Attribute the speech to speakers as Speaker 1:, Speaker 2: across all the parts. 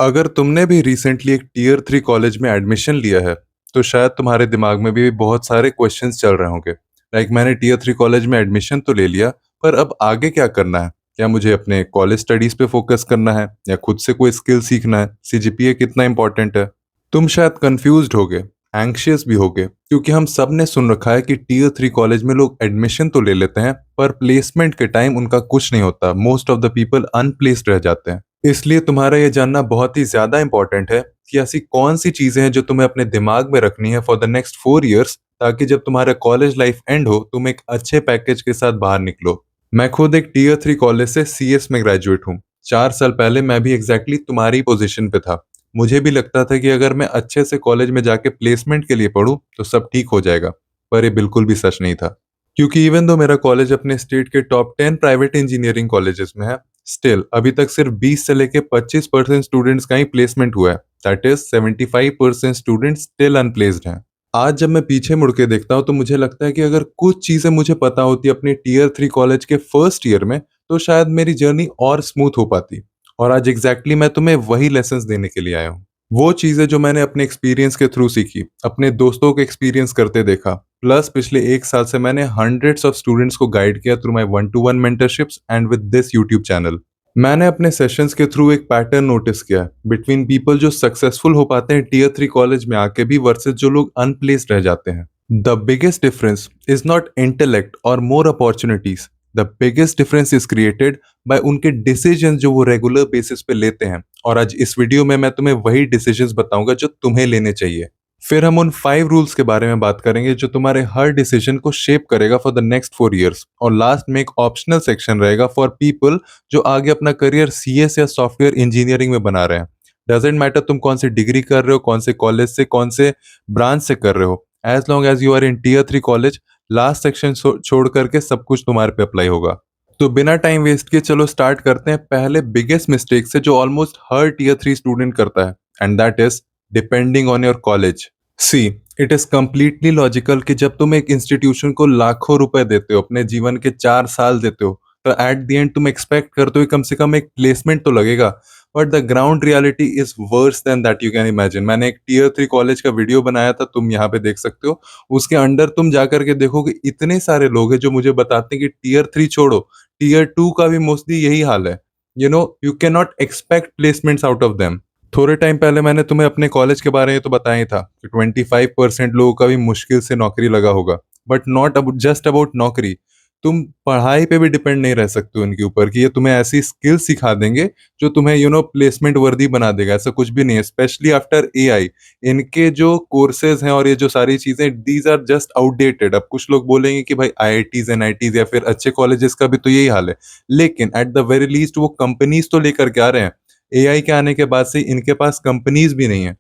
Speaker 1: अगर तुमने भी रिसेंटली एक टियर 3 कॉलेज में एडमिशन लिया है, तो शायद तुम्हारे दिमाग में भी बहुत सारे क्वेश्चंस चल रहे होंगे। लाइक मैंने टियर 3 कॉलेज में एडमिशन तो ले लिया, पर अब आगे क्या करना है? क्या मुझे अपने कॉलेज स्टडीज पे फोकस करना है या खुद से कोई स्किल सीखना है? सीजीपीए कितना इंपॉर्टेंट है? तुम शायद कंफ्यूज्ड होगे, एंग्शियस भी होगे, क्योंकि हम सब ने सुन रखा है कि टियर 3 कॉलेज में लोग एडमिशन तो ले लेते हैं, पर प्लेसमेंट के टाइम उनका कुछ नहीं होता। Most of the people unplaced रह जाते हैं। इसलिए तुम्हारा ये जानना बहुत ही ज्यादा इंपॉर्टेंट है कि ऐसी कौन सी चीजें हैं जो तुम्हें अपने दिमाग में रखनी है फॉर द नेक्स्ट 4 इयर्स, ताकि जब तुम्हारा कॉलेज लाइफ एंड हो तुम एक अच्छे पैकेज के साथ बाहर निकलो। मैं खुद एक टियर 3 कॉलेज से सीएस में ग्रेजुएट हूँ। 4 साल पहले मैं भी एग्जैक्टली तुम्हारी पोजीशन पे था। मुझे भी लगता था कि अगर मैं अच्छे से कॉलेज में जाके प्लेसमेंट के लिए पढूं तो सब ठीक हो जाएगा, पर ये बिल्कुल भी सच नहीं था। क्योंकि इवन दो मेरा कॉलेज अपने स्टेट के टॉप 10 प्राइवेट इंजीनियरिंग कॉलेजेस में है, स्टिल अभी तक सिर्फ 20 से लेके 25% स्टूडेंट्स का ही प्लेसमेंट हुआ है। That is 75% students still unplaced हैं। आज जब मैं पीछे मुड़ के देखता हूँ तो मुझे लगता है कि अगर कुछ चीजें मुझे पता होती अपने टियर 3 कॉलेज के फर्स्ट ईयर में, तो शायद मेरी जर्नी और स्मूथ हो पाती। और आज एग्जैक्टली मैं तुम्हें वही लेसन्स देने के लिए आया हूँ। वो चीजें जो मैंने अपने एक्सपीरियंस के थ्रू सीखी, अपने दोस्तों को एक्सपीरियंस करते देखा, प्लस पिछले 1 साल से मैंने हंड्रेड्स ऑफ स्टूडेंट्स को गाइड किया through my 1-to-1 mentorships and with this YouTube channel. मैंने अपने सेशंस के थ्रू एक पैटर्न नोटिस किया बिटवीन पीपल जो सक्सेसफुल हो पाते हैं टियर 3 कॉलेज में आके भी वर्सेस जो लोग अनप्लेस्ड रह जाते हैं। The biggest difference is not intellect or more opportunities. The biggest difference is created by उनके डिसीजन जो वो रेगुलर बेसिस पे लेते हैं। और आज इस वीडियो में मैं तुम्हें वही डिसीजंस बताऊंगा जो तुम्हें लेने चाहिए। फिर हम उन 5 रूल्स के बारे में बात करेंगे जो तुम्हारे हर डिसीजन को शेप करेगा फॉर द नेक्स्ट 4 इयर्स। और लास्ट में एक ऑप्शनल सेक्शन रहेगा फॉर पीपल जो आगे अपना करियर सीएस या सॉफ्टवेयर इंजीनियरिंग में बना रहे हैं। डजेंट मैटर तुम कौन सी डिग्री कर रहे हो, कौन से कॉलेज से, कौन से ब्रांच से कर रहे हो, as long as you are in tier 3 college, last section छोड़ करके सब कुछ तुम्हारे पे अप्लाई होगा। तो बिना टाइम वेस्ट किए चलो स्टार्ट करते हैं पहले बिगेस्ट मिस्टेक से जो ऑलमोस्ट हर टियर 3 स्टूडेंट करता है, and that is depending on your college. See, it is completely logical कि जब तुम एक इंस्टीट्यूशन को लाखों रुपए देते हो, अपने जीवन के 4 साल देते हो, तो एट द एंड तुम एक्सपेक्ट करते हो कि कम से कम एक प्लेसमेंट तो लगेगा। But the ground reality is worse than that, you can imagine. मैंने एक टियर 3 कॉलेज का वीडियो बनाया था, तुम यहाँ पे देख सकते हो। उसके अंडर तुम जाकर के देखोगे इतने सारे लोग हैं जो मुझे बताते हैं कि टियर 3 छोड़ो, टियर 2 का भी मोस्टली यही हाल है। You can not expect placements out of them. थोड़े टाइम पहले मैंने तुम्हें अपने कॉलेज के बारे में तो बताया ही था कि 25% लोगों का भी मुश्किल से नौकरी लगा होगा। बट नॉट जस्ट अबाउट नौकरी, तुम पढ़ाई पे भी डिपेंड नहीं रह सकते उनके ऊपर कि ये तुम्हें ऐसी स्किल सिखा देंगे जो तुम्हें प्लेसमेंट वर्दी बना देगा। ऐसा कुछ भी नहीं है, स्पेशली आफ्टर एआई। इनके जो कोर्सेज हैं और ये जो सारी चीजें, दीज आर जस्ट आउटडेटेड। अब कुछ लोग बोलेंगे कि भाई आईआईटीज एनआईटीज या फिर अच्छे कॉलेजेस का भी तो यही हाल है, लेकिन एट द वेरी लीस्ट वो कंपनीज तो लेकर के आ रहे हैं। एआई के आने के बाद से इनके पास कंपनीज भी नहीं है।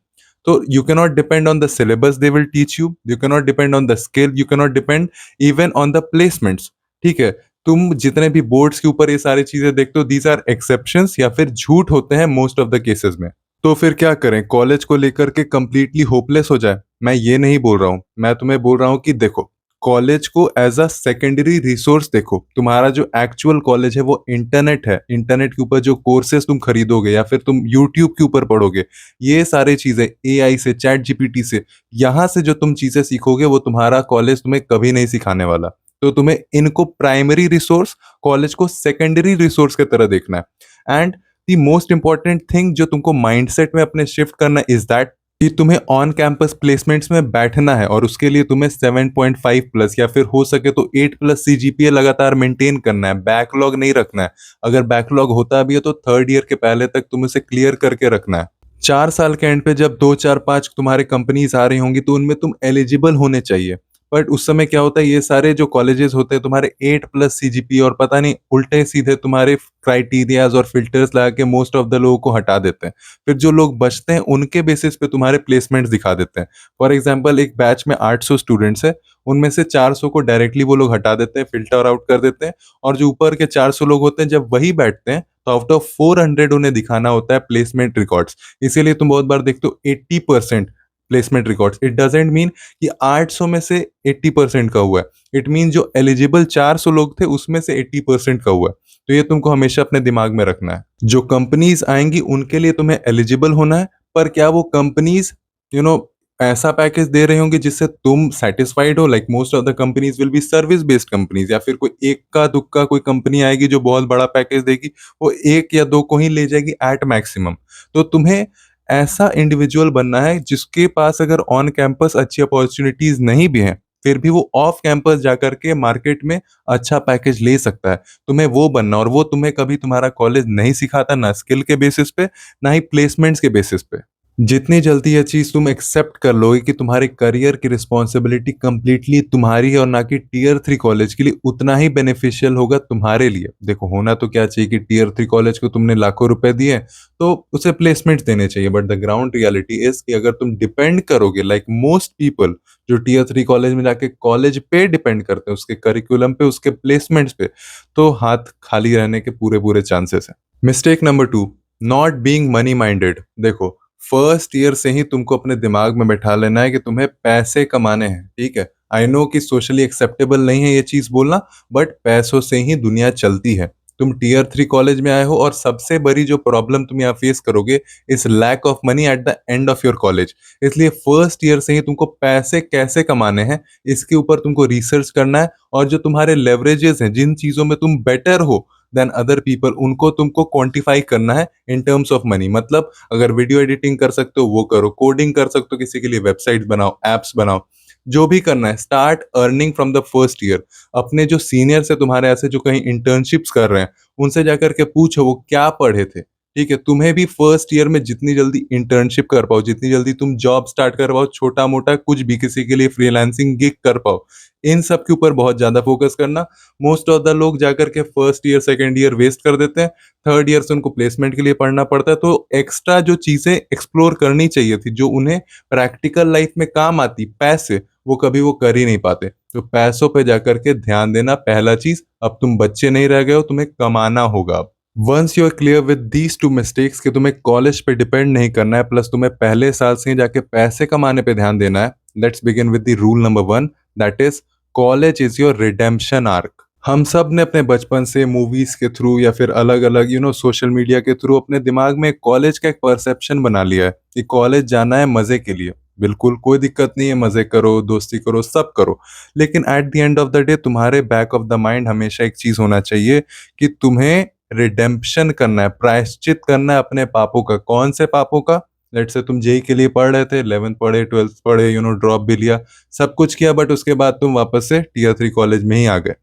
Speaker 1: तो you can not depend on the syllabus they will teach you can not depend on the skill, you can not depend even on the placements. ठीक है, तुम जितने भी बोर्ड्स के ऊपर ये सारी चीजें देखते हो, दीज आर एक्सेप्शंस या फिर झूठ होते हैं मोस्ट ऑफ द केसेस में। तो फिर क्या करें, कॉलेज को लेकर के कंप्लीटली होपलेस हो जाए? मैं ये नहीं बोल रहा हूं, मैं तुम्हें बोल रहा हूं कि देखो, कॉलेज को एज अ सेकेंडरी रिसोर्स देखो। तुम्हारा जो एक्चुअल कॉलेज है वो इंटरनेट है। इंटरनेट के ऊपर जो कोर्सेज तुम खरीदोगे या फिर तुम यूट्यूब के ऊपर पढ़ोगे, ये सारी चीजें एआई से, चैट जीपीटी से, यहाँ से जो तुम चीजें सीखोगे वो तुम्हारा कॉलेज तुम्हें कभी नहीं सिखाने वाला। तो तुम्हें इनको प्राइमरी रिसोर्स, कॉलेज को सेकेंडरी रिसोर्स की तरह देखना है। And the most important thing जो तुमको माइंडसेट में अपने शिफ्ट करना इज दैट कि तुम्हें ऑन कैंपस प्लेसमेंट्स में बैठना है, और उसके लिए तुम्हें 7.5 प्लस या फिर हो सके तो 8 प्लस सीजीपीए लगातार मेंटेन करना है। बैकलॉग नहीं रखना है। अगर बैकलॉग होता भी है तो थर्ड ईयर के पहले तक तुम्हें उसे क्लियर करके रखना है। 4 साल के एंड पे जब 2 4 5 तुम्हारे कंपनीज आ रही होंगी तो उनमें तुम एलिजिबल होने चाहिए। बट उस समय क्या होता है, ये सारे जो कॉलेजेस होते हैं तुम्हारे 8 प्लस सीजीपी और पता नहीं उल्टे सीधे तुम्हारे क्राइटेरियाज और फिल्टर्स लगा के मोस्ट ऑफ द लोगों को हटा देते हैं। फिर जो लोग बचते हैं उनके बेसिस पे तुम्हारे प्लेसमेंट्स दिखा देते हैं। फॉर एग्जाम्पल, एक बैच में 800 स्टूडेंट्स है, उनमें से 400 को डायरेक्टली वो लोग हटा देते हैं, फिल्टर आउट कर देते हैं। और जो ऊपर के 400 लोग होते हैं, जब वही बैठते हैं तो आउट ऑफ 400 उन्हें दिखाना होता है प्लेसमेंट रिकॉर्ड्स। इसीलिए तुम बहुत बार देखते हो 80% placement records. It doesn't mean कि 800 में से 80% का हुआ है। इट मीन जो एलिजिबल 400 लोग थे उसमें से 80% का हुआ है। तो ये तुमको हमेशा अपने दिमाग में रखना है। जो कंपनीज आएंगी उनके लिए तुम्हें एलिजिबल होना है, पर क्या वो कंपनीज यू नो ऐसा पैकेज दे रहे होंगे जिससे तुम सेटिस्फाइड हो? Like most of the companies will be service based companies, या फिर कोई इक्का दुक्का कोई कंपनी आएगी जो बहुत बड़ा पैकेज देगी, वो एक या दो को ही ले जाएगी एट मैक्सिमम। तो तुम्हें ऐसा इंडिविजुअल बनना है जिसके पास अगर ऑन कैंपस अच्छी अपॉर्चुनिटीज नहीं भी हैं, फिर भी वो ऑफ कैंपस जाकर के मार्केट में अच्छा पैकेज ले सकता है। तुम्हें वो बनना, और वो तुम्हें कभी तुम्हारा कॉलेज नहीं सिखाता, ना स्किल के बेसिस पे ना ही प्लेसमेंट्स के बेसिस पे। जितनी जल्दी ये चीज तुम एक्सेप्ट कर लोगे कि तुम्हारे करियर की रिस्पॉन्सिबिलिटी कंप्लीटली तुम्हारी है और ना कि टीयर 3 कॉलेज के लिए, उतना ही बेनिफिशियल होगा तुम्हारे लिए। देखो, होना तो क्या चाहिए कि टीयर 3 कॉलेज को तुमने लाखों रुपए दिए तो उसे प्लेसमेंट देने चाहिए, but the ground reality is कि अगर तुम डिपेंड करोगे लाइक मोस्ट पीपल जो टीयर 3 कॉलेज में जाके कॉलेज पे डिपेंड करते हैं, उसके करिकुलम पे, उसके प्लेसमेंट्स पे, तो हाथ खाली रहने के पूरे पूरे चांसेस हैं। Mistake number 2, not being money minded. देखो, फर्स्ट ईयर से ही तुमको अपने दिमाग में बैठा लेना है कि तुम्हें पैसे कमाने हैं, ठीक है? आई नो कि सोशली एक्सेप्टेबल नहीं है ये चीज बोलना, बट पैसों से ही दुनिया चलती है। तुम टीयर 3 कॉलेज में आए हो और सबसे बड़ी जो प्रॉब्लम तुम यहाँ फेस करोगे इस lack of money at the end of your college. इसलिए फर्स्ट ईयर से ही तुमको पैसे कैसे कमाने हैं इसके ऊपर तुमको रिसर्च करना है, और जो तुम्हारे लेवरेजेस हैं, जिन चीजों में तुम बेटर हो देन अदर पीपल, उनको तुमको क्वांटिफाई करना है इन टर्म्स ऑफ मनी। मतलब अगर वीडियो एडिटिंग कर सकते हो वो करो, कोडिंग कर सकते हो, किसी के लिए वेबसाइट बनाओ, एप्स बनाओ, जो भी करना है start earning from the first year. अपने जो सीनियर्स है तुम्हारे ऐसे जो कहीं इंटर्नशिप्स कर रहे हैं, उनसे जाकर के पूछो वो क्या पढ़े थे, ठीक है? तुम्हें भी फर्स्ट ईयर में जितनी जल्दी इंटर्नशिप कर पाओ, जितनी जल्दी तुम जॉब स्टार्ट कर पाओ, छोटा मोटा कुछ भी, किसी के लिए फ्रीलांसिंग गिग कर पाओ, इन सब के ऊपर बहुत ज्यादा फोकस करना। मोस्ट ऑफ द लोग जाकर के first year second year waste कर देते हैं, थर्ड ईयर से उनको प्लेसमेंट के लिए पढ़ना पड़ता है। तो एक्स्ट्रा जो चीजें एक्सप्लोर करनी चाहिए थी, जो उन्हें प्रैक्टिकल लाइफ में काम आती, पैसे, वो कभी वो कर ही नहीं पाते। तो पैसों पे जाकर के ध्यान देना पहला चीज। अब तुम बच्चे नहीं रह गए हो, तुम्हें कमाना होगा अब। Once you are clear with these two mistakes कि तुम्हें कॉलेज पे डिपेंड नहीं करना है, प्लस तुम्हें पहले साल से ही जाके पैसे कमाने पे ध्यान देना है, let's begin with the rule number 1, that is college is your redemption arc. हम सब ने अपने बचपन से मूवीज के थ्रू या फिर अलग अलग सोशल मीडिया के थ्रू अपने दिमाग में कॉलेज का एक परसेप्शन बना लिया है कि कॉलेज जाना है मजे के लिए। बिल्कुल कोई दिक्कत नहीं है, मजे करो, दोस्ती करो, सब करो, लेकिन eight the end of the day तुम्हारे बैक ऑफ द माइंड हमेशा एक चीज होना चाहिए कि तुम्हें रिडेम्पशन करना है, प्रायश्चित करना है अपने पापों का। कौन से पापों का? लेट से तुम जेई के लिए पढ़ रहे थे, 11th पढ़े, 12th पढ़े, ड्रॉप भी लिया, सब कुछ किया, बट उसके बाद तुम वापस से टीयर 3 कॉलेज में ही आ गए।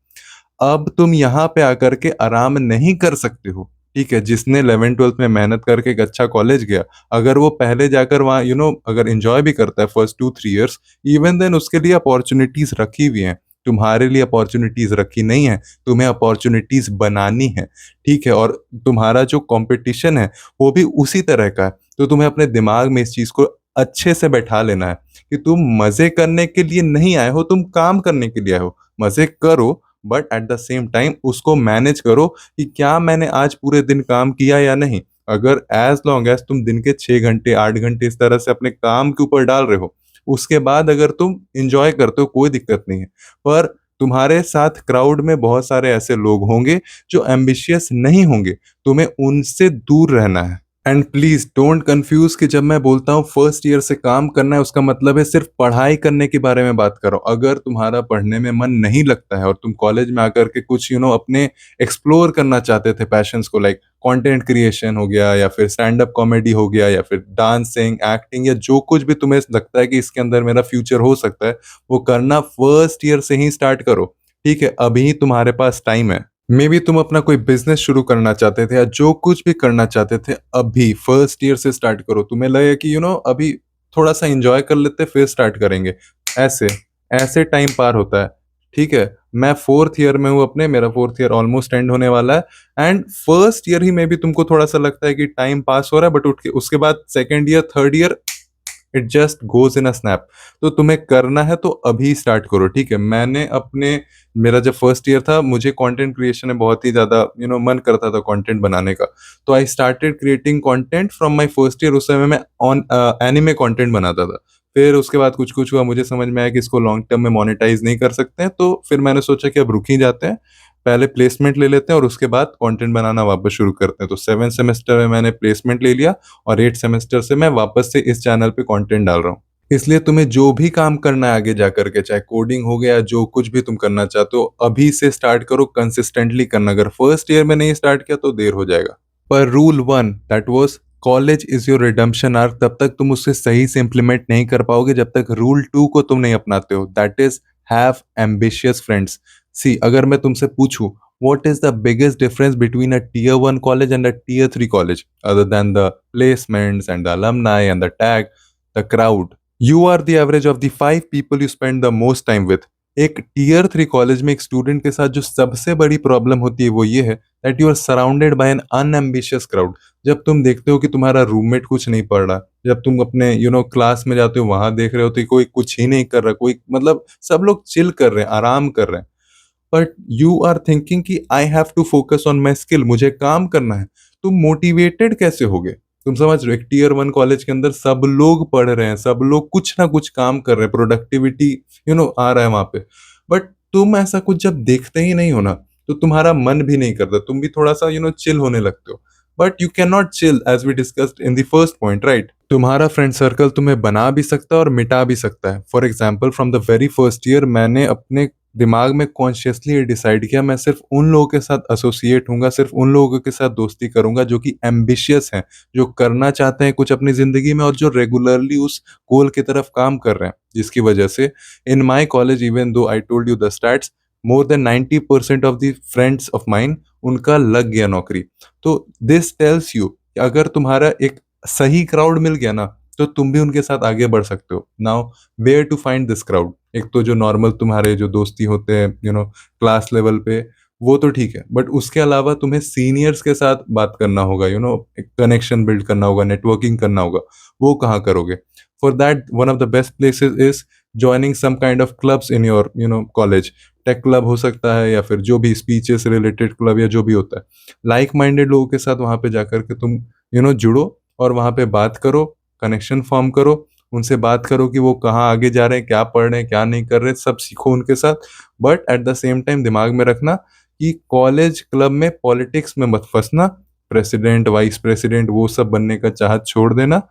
Speaker 1: अब तुम यहाँ पे आकर के आराम नहीं कर सकते हो, ठीक है? जिसने 11th 12th में मेहनत करके एक अच्छा कॉलेज गया, अगर वो पहले जाकर वहाँ अगर एंजॉय भी करता है फर्स्ट 2-3 इयर्स, इवन देन उसके लिए अपॉर्चुनिटीज रखी हुई हैं। तुम्हारे लिए अपॉर्चुनिटीज रखी नहीं है, तुम्हें अपॉर्चुनिटीज बनानी है, ठीक है? और तुम्हारा जो कंपटीशन है वो भी उसी तरह का है। तो तुम्हें अपने दिमाग में इस चीज को अच्छे से बैठा लेना है कि तुम मजे करने के लिए नहीं आए हो, तुम काम करने के लिए आए हो। मजे करो, but at the same time उसको मैनेज करो कि क्या मैंने आज पूरे दिन काम किया या नहीं। अगर एज लॉन्ग एज तुम दिन के 6 घंटे 8 घंटे इस तरह से अपने काम के ऊपर डाल रहे हो, उसके बाद अगर तुम इंजॉय करते हो, कोई दिक्कत नहीं है। पर तुम्हारे साथ क्राउड में बहुत सारे ऐसे लोग होंगे जो एम्बिशियस नहीं होंगे, तुम्हें उनसे दूर रहना है। एंड प्लीज डोंट कंफ्यूज कि जब मैं बोलता हूँ फर्स्ट ईयर से काम करना है, उसका मतलब है सिर्फ पढ़ाई करने के बारे में बात करो। अगर तुम्हारा पढ़ने में मन नहीं लगता है और तुम कॉलेज में आकर के कुछ अपने एक्सप्लोर करना चाहते थे पैशंस को, लाइक कंटेंट क्रिएशन हो गया, या फिर स्टैंड अप कॉमेडी हो गया, या फिर डांसिंग, एक्टिंग, या जो कुछ भी तुम्हें लगता है कि इसके अंदर मेरा फ्यूचर हो सकता है, वो करना फर्स्ट ईयर से ही स्टार्ट करो, ठीक है? अभी तुम्हारे पास टाइम है। मे बी तुम अपना कोई बिजनेस शुरू करना चाहते थे या जो कुछ भी करना चाहते थे, अभी फर्स्ट ईयर से स्टार्ट करो। तुम्हें लगे कि अभी थोड़ा सा एंजॉय कर लेते फिर स्टार्ट करेंगे, ऐसे ऐसे टाइम पार होता है, ठीक है? मैं फोर्थ ईयर में हूँ अपने, मेरा फोर्थ ईयर ऑलमोस्ट एंड होने वाला है, एंड फर्स्ट ईयर ही में भी तुमको थोड़ा सा लगता है कि टाइम पास हो रहा है, बट उठ के उसके बाद second year third year it just goes in a snap. तो तुम्हें करना है तो अभी स्टार्ट करो, ठीक है? मैंने अपने मेरा जब फर्स्ट ईयर था, मुझे कंटेंट क्रिएशन में बहुत ही ज्यादा मन करता था कंटेंट बनाने का, तो I started creating content from my first year. उस समय मैं ऑन एनिमे कंटेंट बनाता था। फिर उसके बाद कुछ-कुछ हुआ, मुझे समझ में आया कि इसको लॉन्ग टर्म में मोनेटाइज़ नहीं कर सकते हैं, तो फिर मैंने सोचा कि अब रुक ही जाते हैं। पहले प्लेसमेंट ले लेते हैं और उसके बाद कंटेंट बनाना वापस शुरू करते हैं। तो 7th सेमेस्टर में मैंने प्लेसमेंट ले लिया और 8th सेमेस्टर से मैं वापस से इस चैनल पे कंटेंट डाल रहा हूँ। इसलिए तुम्हें जो भी काम करना है आगे जा कर के, चाहे कोडिंग हो गया, जो कुछ भी तुम करना चाहते हो, अभी से स्टार्ट करो, कंसिस्टेंटली करना। अगर फर्स्ट ईयर में नहीं स्टार्ट किया तो देर हो जाएगा। पर rule 1 that was college is your redemption arc, तब तक तुम उसे सही से इम्प्लीमेंट नहीं कर पाओगे जब तक रूल 2 को तुम नहीं अपनाते हो, that is have ambitious friends. See, अगर मैं तुमसे पूछूँ what is the biggest difference between a tier 1 college and a tier 3 college other than the placements and the alumni and the tag, the crowd, you are the average of the 5 people you spend the most time with. एक tier 3 college में एक student के साथ जो सबसे बड़ी problem होती है वो ये है that you are surrounded by an unambitious crowd. जब तुम देखते हो कि तुम्हारा रूममेट कुछ नहीं पढ़ रहा, जब तुम अपने क्लास में जाते हो वहां देख रहे हो तो कोई कुछ ही नहीं कर रहा, कोई मतलब सब लोग चिल कर रहे हैं, आराम कर रहे हैं, बट यू आर थिंकिंग कि I have to focus on my skill, मुझे काम करना है। तुम मोटिवेटेड कैसे होगे? तुम समझ रहे हो, एक टियर 1 कॉलेज के अंदर सब लोग पढ़ रहे हैं, सब लोग कुछ ना कुछ काम कर रहे हैं, प्रोडक्टिविटी आ रहा है वहां पे, बट तुम ऐसा कुछ जब देखते ही नहीं हो ना, तो तुम्हारा मन भी नहीं करता, तुम भी थोड़ा सा चिल होने लगते हो। But you can not chill as we discussed in the first point, right? तुम्हारा फ्रेंड सर्कल तुम्हें बना भी सकता है और मिटा भी सकता है। For example, from the very first year मैंने अपने दिमाग में कॉन्शियसली ये डिसाइड किया, मैं सिर्फ उन लोगों के साथ एसोसिएट होऊंगा, सिर्फ उन लोगों के साथ दोस्ती करूंगा जो कि एम्बिशियस हैं, जो करना चाहते हैं कुछ अपनी जिंदगी में और जो रेगुलरली उस गोल की तरफ काम कर रहे हैं। जिसकी वजह से इन my college, even though I told you the stats, more than 90% of the friends of mine उनका लग गया नौकरी। तो दिस टेल्स यू कि अगर तुम्हारा एक सही क्राउड मिल गया ना, तो तुम भी उनके साथ आगे बढ़ सकते हो। Now where to find this crowd? एक तो जो नॉर्मल तुम्हारे जो दोस्ती होते हैं क्लास लेवल पे, वो तो ठीक है, बट उसके अलावा तुम्हें सीनियर्स के साथ बात करना होगा, एक कनेक्शन बिल्ड करना होगा, नेटवर्किंग करना होगा। वो कहाँ करोगे? For that one of the best places is joining some kind of clubs in your college. Tech club हो सकता है या फिर जो भी स्पीचेस रिलेटेड क्लब या जो भी होता है, लाइक माइंडेड लोगों के साथ वहां पे जाकर के तुम जुड़ो और वहां पे बात करो, कनेक्शन फॉर्म करो, उनसे बात करो कि वो कहाँ आगे जा रहे हैं, क्या पढ़ रहे हैं, क्या नहीं कर रहे, सब सीखो उनके साथ। But at the same time दिमाग में रखना कि कॉलेज क्लब में पॉलिटिक्स में मत फंसना। प्रेसिडेंट, वाइस प्रेसिडेंट, वो सब बनने का चाहत छोड़ देना।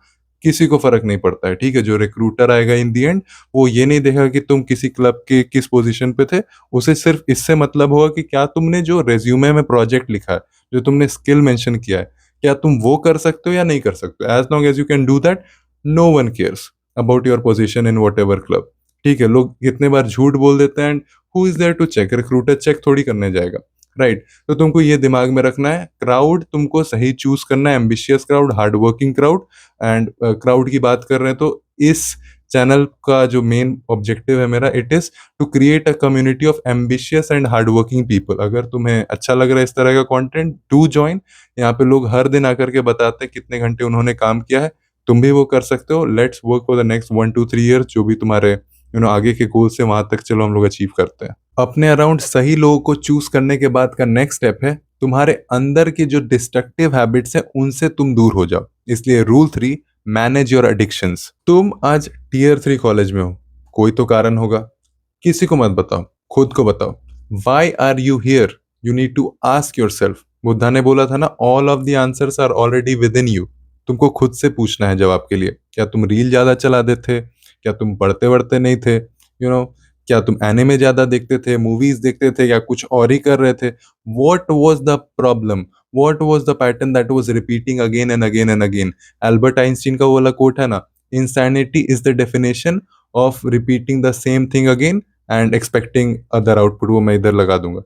Speaker 1: किसी को फर्क नहीं पड़ता है, ठीक है? जो रिक्रूटर आएगा इन दी एंड, वो ये नहीं देखा कि तुम किसी क्लब के किस पोजीशन पे थे। उसे सिर्फ इससे मतलब होगा कि क्या तुमने जो रेज्यूमे में प्रोजेक्ट लिखा है, जो तुमने स्किल मेंशन किया है, क्या तुम वो कर सकते हो या नहीं कर सकते हो? As long as you can do that, no one cares about your position in whatever club. ठीक है, लोग कितने बार झूठ बोल देते हैं and who is there to check? Recruiter check थोड़ी करने जाएगा, राइट? तो तुमको ये दिमाग में रखना है, क्राउड तुमको सही चूज करना है, ambitious crowd, hard working crowd. And crowd की बात कर रहे हैं तो इस चैनल का जो मेन ऑब्जेक्टिव है मेरा, it is to create a community of ambitious and hard working people. अगर तुम्हें अच्छा लग रहा है इस तरह का कंटेंट, डू ज्वाइन। यहाँ पे लोग हर दिन आकर के बताते हैं कितने घंटे उन्होंने काम किया है। तुम भी वो कर सकते हो। Let's work for the next 1 to 3 year, जो भी तुम्हारे आगे के गोल से वहां तक चलो हम लोग अचीव करते हैं। अपने अराउंड सही लोगों को चूज करने के बाद का नेक्स्ट स्टेप है तुम्हारे अंदर की जो डिस्ट्रक्टिव हैबिट्स है उनसे तुम दूर हो जाओ। इसलिए रूल 3, मैनेज योर एडिक्शंस। तुम आज टियर 3 कॉलेज में हो, कोई तो कारण होगा। किसी को मत बताओ, खुद को बताओ। Why are you here? You need to ask yourself. Buddha ने बोला था ना, all of the answers are already within you. तुमको खुद से पूछना है जवाब के लिए। क्या तुम रील ज्यादा चलाते थे? क्या तुम पढ़ते वढ़ते नहीं थे? क्या तुम एनिमे ज्यादा देखते थे, मूवीज देखते थे, या कुछ और ही कर रहे थे? What was the problem? What was the pattern that was repeating again and again and again? Albert Einstein का वो वाला कोट है ना, insanity is the definition of repeating the same thing again and expecting other output. वो मैं इधर लगा दूंगा,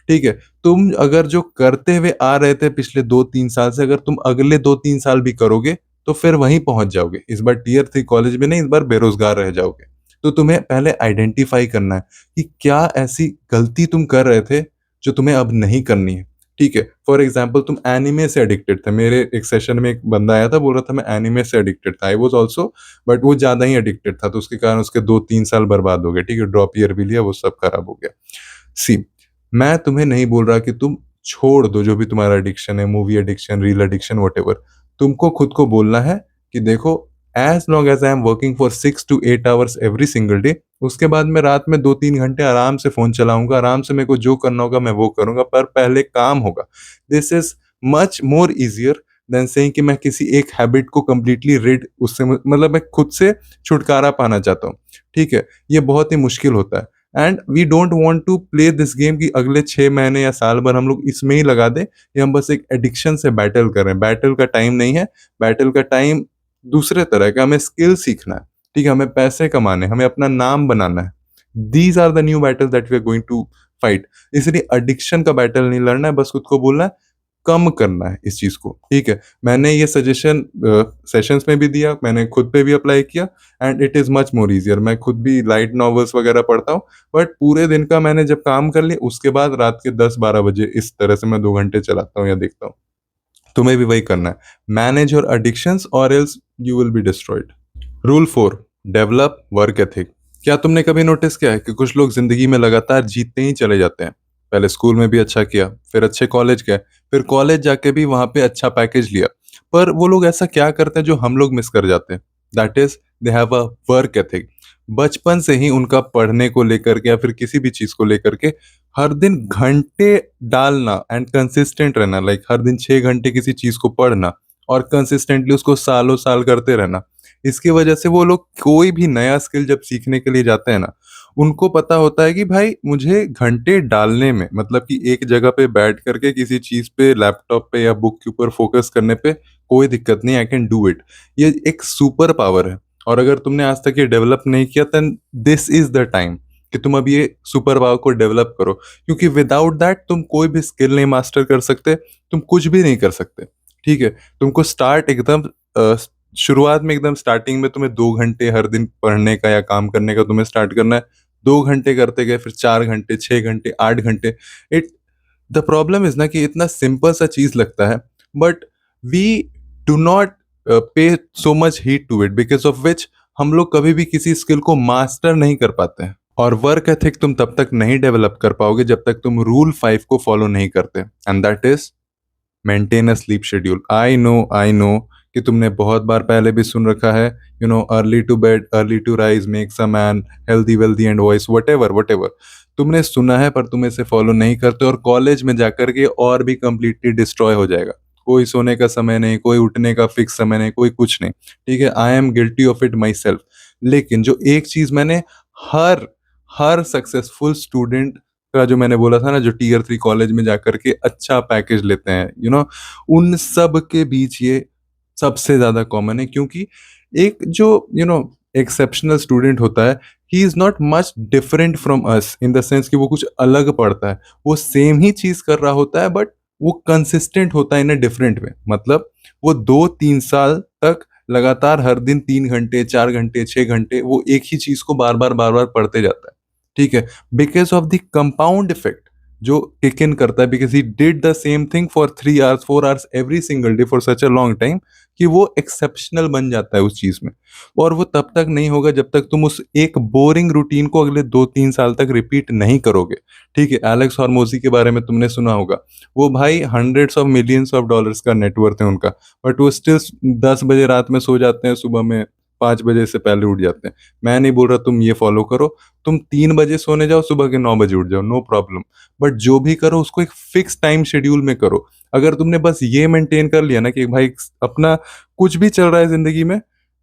Speaker 1: ठीक है? तुम अगर जो करते हुए आ रहे थे पिछले 2-3 साल से, अगर तुम अगले 2-3 साल भी करोगे तो फिर वहीं पहुंच जाओगे। इस बार टियर 3 कॉलेज में नहीं, इस बार बेरोजगार रह जाओगे। तो तुम्हें पहले आइडेंटिफाई करना है कि क्या ऐसी गलती तुम कर रहे थे जो तुम्हें अब नहीं करनी है, ठीक है? फॉर एग्जाम्पल, तुम एनिमे से एडिक्टेड थे। मेरे एक सेशन में एक बंदा आया था, बोल रहा था मैं एनिमे से एडिक्टेड था। आई वॉज ऑल्सो, बट वो ज्यादा ही एडिक्टेड था, तो उसके कारण उसके 2-3 साल बर्बाद हो गए, ठीक है? ड्रॉप ईयर भी लिया, वो सब खराब हो गया। सी, मैं तुम्हें नहीं बोल रहा कि तुम छोड़ दो जो भी तुम्हारा एडिक्शन है, movie addiction, reel addiction, what. तुमको खुद को बोलना है कि देखो, as long as I am working for 6 to 8 hours every single day, उसके बाद मैं रात में 2-3 घंटे आराम से फोन चलाऊंगा, आराम से मेरे को जो करना होगा मैं वो करूंगा, पर पहले काम होगा। This is much more easier than saying कि मैं किसी एक हैबिट को कंप्लीटली रिड उससे मतलब मैं खुद से छुटकारा पाना चाहता हूँ। ठीक है, ये बहुत ही मुश्किल होता है and we don't want to play this game कि अगले 6 महीने या साल भर हम लोग इसमें ही लगा दें, कि हम बस एक एडिक्शन से बैटल कर रहे हैं। बैटल का टाइम नहीं है, बैटल का टाइम दूसरे तरह का, हमें स्किल सीखना है। ठीक है, हमें पैसे कमाने हैं, हमें अपना नाम बनाना है। These are the new battle that we are going to fight. इसलिए एडिक्शन का बैटल नहीं लड़ना है, बस खुद को बोलना है कम करना है इस चीज को। ठीक है, मैंने ये सजेशन सेशंस में भी दिया, मैंने खुद पे भी अप्लाई किया and it is much more easier. मैं खुद भी लाइट नॉवेल्स वगैरह पढ़ता हूँ, बट पूरे दिन का मैंने जब काम कर लिया उसके बाद रात के 10-12 बजे इस तरह से मैं 2 घंटे चलाता हूँ या देखता हूँ। तुम्हें भी वही करना है। मैनेज योर एडिक्शंस और else you will be destroyed. Rule 4, develop work ethic. क्या तुमने कभी नोटिस किया है कि कुछ लोग जिंदगी में लगातार जीतते ही चले जाते हैं? पहले स्कूल में भी अच्छा किया, फिर अच्छे कॉलेज गए, फिर कॉलेज जाके भी वहां पे अच्छा पैकेज लिया। पर वो लोग ऐसा क्या करते हैं जो हम लोग मिस कर जाते हैं? That is they have a work ethic. बचपन से ही उनका पढ़ने को लेकर के या फिर किसी भी चीज को लेकर के हर दिन घंटे डालना एंड कंसिस्टेंट रहना, लाइक हर दिन 6 घंटे किसी चीज को पढ़ना और कंसिस्टेंटली उसको सालों साल करते रहना। इसकी वजह से वो लोग कोई भी नया स्किल जब सीखने के लिए जाते हैं ना, उनको पता होता है कि भाई मुझे घंटे डालने में, मतलब कि एक जगह पे बैठ करके किसी चीज पे, लैपटॉप पे या बुक के ऊपर फोकस करने पे कोई दिक्कत नहीं, आई कैन डू इट। ये एक सुपर पावर है। और अगर तुमने आज तक ये डेवलप नहीं किया, then this is the time कि तुम अब ये सुपर पावर को डेवलप करो, क्योंकि विदाउट दैट तुम कोई भी स्किल नहीं मास्टर कर सकते, तुम कुछ भी नहीं कर सकते। ठीक है, तुमको स्टार्ट एकदम शुरुआत में एकदम स्टार्टिंग में तुम्हें 2 घंटे हर दिन पढ़ने का या काम करने का तुम्हें स्टार्ट करना है। 2 घंटे करते गए, फिर 4 घंटे, 6 घंटे, 8 घंटे। इट द प्रॉब्लम इज ना कि इतना सिंपल सा चीज लगता है, but we do not pay so much heed to it, because of which हम लोग कभी भी किसी स्किल को मास्टर नहीं कर पाते हैं। और वर्क एथिक तुम तब तक नहीं डेवलप कर पाओगे जब तक तुम रूल 5 को फॉलो नहीं करते, and that is maintain a sleep schedule. I know कि तुमने बहुत बार पहले भी सुन रखा है, early to bed early to rise makes a man healthy wealthy and wise, whatever तुमने सुना है, पर तुम इसे फॉलो नहीं करते और कॉलेज में जाकर के और भी कंप्लीटली डिस्ट्रॉय हो जाएगा। कोई सोने का समय नहीं, कोई उठने का फिक्स समय नहीं, कोई कुछ नहीं। ठीक है, I am guilty of it my self. लेकिन जो एक चीज मैंने हर हर सक्सेसफुल स्टूडेंट का, जो मैंने बोला था ना, जो टीयर 3 कॉलेज में जाकर के अच्छा पैकेज लेते हैं, उन सब के बीच ये सबसे ज्यादा कॉमन है। क्योंकि एक जो एक्सेप्शनल स्टूडेंट होता है, he is not much different from us in the sense कि वो कुछ अलग पढ़ता है। वो सेम ही चीज कर रहा होता है, बट वो कंसिस्टेंट होता है इन अ डिफरेंट वे। मतलब वो 2-3 साल तक लगातार हर दिन 3 घंटे, 4 घंटे, 6 घंटे वो एक ही चीज को बार बार पढ़ते जाता है। ठीक है, because of the compound effect जो किक इन करता है, because he did the same thing for 3 hours 4 hours every single day for such a long time, कि वो एक्सेप्शनल बन जाता है उस चीज में। और वो तब तक नहीं होगा जब तक तुम उस एक बोरिंग रूटीन को अगले 2-3 साल तक रिपीट नहीं करोगे। ठीक है, एलेक्स हॉर्मोजी के बारे में तुमने सुना होगा। वो भाई hundreds of millions of dollars का नेटवर्थ है उनका, बट वो स्टिल 10 बजे रात में सो जाते हैं, सुबह में 5 बजे से पहले उठ जाते हैं। मैं नहीं बोल रहा तुम ये फॉलो करो, तुम 3 बजे सोने जाओ, सुबह के 9 बजे उठ जाओ, नो प्रॉब्लम। बट जो भी करो उसको एक फिक्स टाइम शेड्यूल में करो। अगर तुमने बस ये मेंटेन कर लिया ना कि भाई अपना कुछ भी चल रहा है जिंदगी में,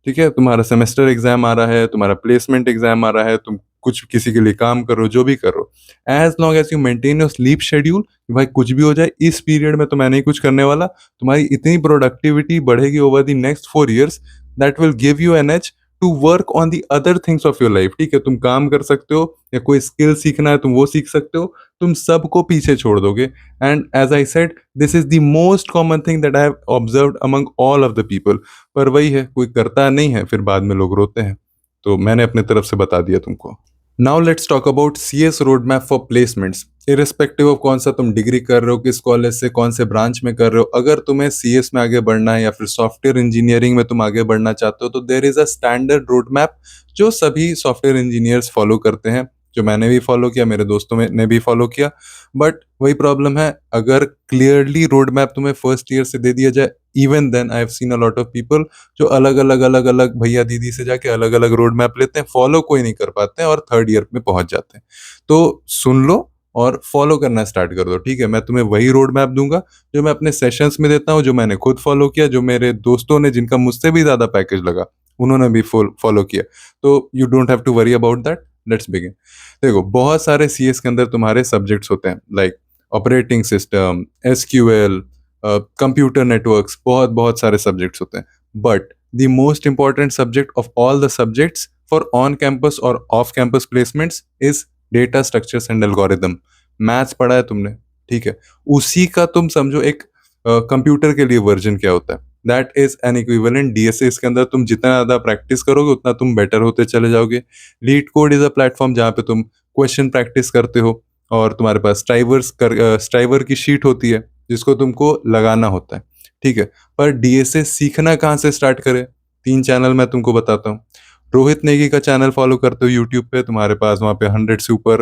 Speaker 1: ठीक है, तुम्हारा सेमेस्टर एग्जाम आ रहा है, तुम्हारा प्लेसमेंट एग्जाम आ रहा है, तुम कुछ किसी के लिए काम करो, जो भी करो, as long as you maintain your sleep schedule, भाई कुछ भी हो जाए इस पीरियड में तो मैं नहीं कुछ करने वाला, तुम्हारी इतनी प्रोडक्टिविटी बढ़ेगी over the next 4 years, that will give you an edge to work on the other things of your life. ठीक है, तुम काम कर सकते हो या कोई स्किल सीखना है तुम वो सीख सकते हो, तुम सबको पीछे छोड़ दोगे। And as I said, this is the most common thing that I have observed among all of the people. पर वही है, कोई करता नहीं है, फिर बाद में लोग रोते हैं। तो मैंने अपने तरफ से बता दिया तुमको। Now let's talk about CS road map for placements. Irrespective of कौन सा तुम डिग्री कर रहे हो, किस कॉलेज से, कौन से ब्रांच में कर रहे हो, अगर तुम्हें CS में आगे बढ़ना है या फिर सॉफ्टवेयर इंजीनियरिंग में तुम आगे बढ़ना चाहते हो, तो there is a standard road map जो सभी सॉफ्टवेयर इंजीनियर्स फॉलो करते हैं, जो मैंने भी फॉलो किया, मेरे दोस्तों ने भी फॉलो किया। बट वही प्रॉब्लम है, अगर क्लियरली रोड मैप तुम्हें फर्स्ट ईयर से दे दिया जाए, even then I have seen a lot of people जो अलग अलग भैया दीदी से जाके अलग अलग रोड मैप लेते हैं, फॉलो कोई नहीं कर पाते हैं और थर्ड ईयर में पहुंच जाते हैं। तो सुन लो और फॉलो करना स्टार्ट कर दो, ठीक है? मैं तुम्हें वही रोड मैप दूंगा जो मैं अपने सेशंस में देता हूँ, जो मैंने खुद फॉलो किया, जो मेरे दोस्तों ने जिनका मुझसे भी ज्यादा पैकेज लगा उन्होंने भी फॉलो किया। तो you don't have to worry about that. Let's begin. देखो, बहुत सारे सीएस के अंदर तुम्हारे सब्जेक्ट्स होते हैं, like operating system, SQL, computer networks, बहुत बहुत सारे सब्जेक्ट्स होते हैं। But the most important subject of all the subjects for on campus or off campus placements is data structures and algorithm. Maths पढ़ा है तुमने, ठीक है? उसी का तुम समझो एक कंप्यूटर के लिए वर्जन क्या होता है, that is an equivalent DSA. इसके अंदर तुम जितना ज्यादा प्रैक्टिस करोगे उतना तुम बेटर होते चले जाओगे। Leet code is a platform जहाँ पे तुम क्वेश्चन प्रैक्टिस करते हो और तुम्हारे पास स्ट्राइवर की शीट होती है जिसको तुमको लगाना होता है, ठीक है? पर डीएसए सीखना कहाँ से स्टार्ट करें? 3 चैनल मैं तुमको बताता हूँ। रोहित नेगी का चैनल फॉलो करते हो यूट्यूब पे, तुम्हारे पास वहाँ पे 100 से ऊपर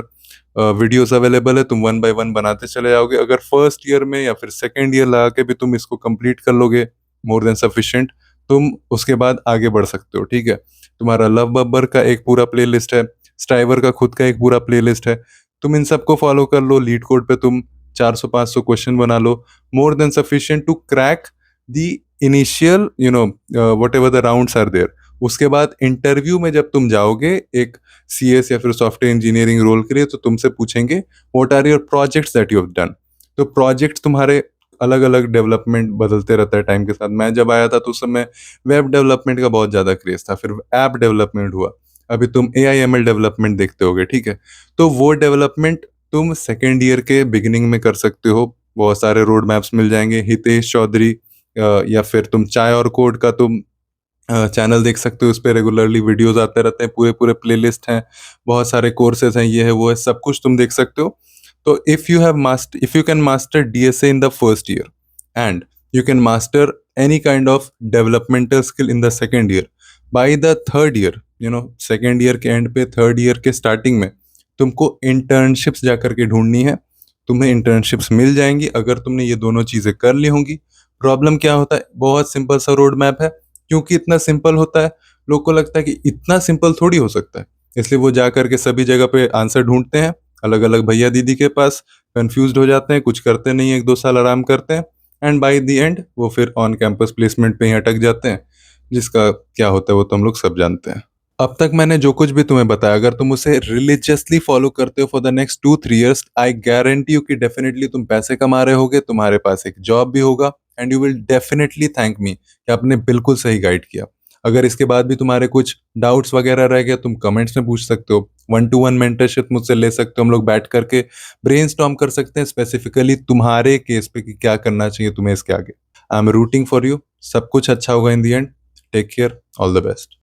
Speaker 1: वीडियोस अवेलेबल है, तुम वन बाय वन बनाते चले जाओगे। अगर फर्स्ट ईयर में या फिर सेकेंड ईयर लगा के भी तुम इसको कंप्लीट कर लोगे, मोर देन सफिशिएंट। तुम उसके बाद आगे बढ़ सकते हो, ठीक है? तुम्हारा लव बब्बर का एक पूरा प्लेलिस्ट है, स्ट्राइवर का खुद का एक पूरा प्लेलिस्ट है, तुम इन सबको फॉलो कर लो। लीड कोड पे तुम 400-500 क्वेश्चन बना लो, more than sufficient to crack the initial whatever the rounds are there. उसके बाद इंटरव्यू में जब तुम जाओगे एक सीएस या फिर सॉफ्टवेयर इंजीनियरिंग रोल के लिए, तो तुमसे पूछेंगे what are your projects that you have done. तो प्रोजेक्ट्स तुम्हारे अलग अलग डेवलपमेंट बदलते रहता है टाइम के साथ। मैं जब आया था तो उस समय वेब डेवलपमेंट का बहुत ज़्यादा क्रेज था, फिर ऐप डेवलपमेंट हुआ, अभी तुम AI/ML डेवलपमेंट देखते होगे, ठीक है? तो वो डेवलपमेंट तुम सेकेंड ईयर के बिगिनिंग में कर सकते हो। बहुत सारे रोड मैप्स मिल जाएंगे। हितेश चौधरी या फिर तुम चाय और कोड का तुम चैनल देख सकते हो, उस पे रेगुलरली वीडियोस आते रहते हैं, पूरे पूरे प्लेलिस्ट हैं, बहुत सारे कोर्सेज हैं, ये है वो है, सब कुछ तुम देख सकते हो। तो if you can master DSA in the first year and you can master any kind of developmental skill in the second year, by the third year, second year के एंड पे, थर्ड ईयर के starting में तुमको internships जा करके ढूंढनी है। तुम्हें इंटर्नशिप्स मिल जाएंगी अगर तुमने ये दोनों चीजें कर ली होंगी। प्रॉब्लम क्या होता है, बहुत सिंपल सा रोड मैप है। क्योंकि इतना सिंपल होता है, लोग को लगता है कि इतना सिंपल थोड़ी हो सकता है, इसलिए वो जा करके सभी जगह पे आंसर ढूंढते हैं, अलग अलग भैया दीदी के पास, कंफ्यूज्ड हो जाते हैं, कुछ करते नहीं, 1-2 साल आराम करते हैं एंड बाय द एंड वो फिर ऑन कैंपस प्लेसमेंट पे ही अटक जाते हैं, जिसका क्या होता है वो तो हम लोग सब जानते हैं। अब तक मैंने जो कुछ भी तुम्हें बताया, अगर तुम उसे रिलीजियसली फॉलो करते हो for the next 2-3 years, I guarantee you कि डेफिनेटली तुम पैसे कमा रहे होगे, तुम्हारे पास एक जॉब भी होगा and you will definitely thank me कि आपने बिल्कुल सही गाइड किया। अगर इसके बाद भी तुम्हारे कुछ डाउट्स वगैरह रह गए, तुम कमेंट्स में पूछ सकते हो, 1-to-1 मेंटरशिप मुझसे ले सकते हो, हम लोग बैठ करके ब्रेनस्टॉर्म कर सकते हैं स्पेसिफिकली तुम्हारे केस पे कि क्या करना चाहिए तुम्हें इसके आगे। I am rooting for you, सब कुछ अच्छा होगा in the end. Take care, all the best.